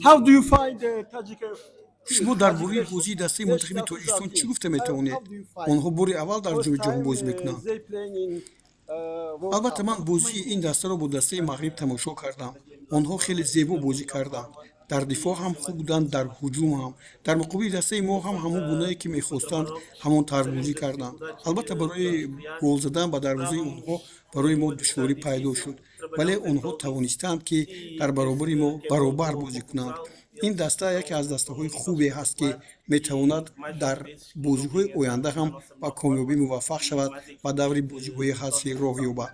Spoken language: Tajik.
How do you find Tajik шумо дар бораи бозии дастаи мунтахиби тоҷикистон чӣ гуфта метавонед? Онҳо бори аввал дар ҷои ҷаҳон бозӣ мекунанд. албатта ман бозии ин дастаро бо дастаи мағриб тамошо кардам. онҳо хеле зебо бозӣ карданд. дар дифоъ ҳам хуб буданд, дар ҳуҷум ҳам. дар муқобили дастаи мо ҳам ҳамон гунае ки мехостанд ҳамон тарз бозӣ карданд. албатта барои гол задан ба дарвозаи онҳо барои мо душворӣ пайдо шуд, вале онҳо тавонистанд ки дар баробари мо баробар бозӣ кунанд. ин даста яке аз дастаҳои хубе ҳаст ки метавонад дар бозиҳои оянда ҳам ба комёбӣ муваффақ шавад ва даври бозиҳои ҳазфӣ роҳ ёбад.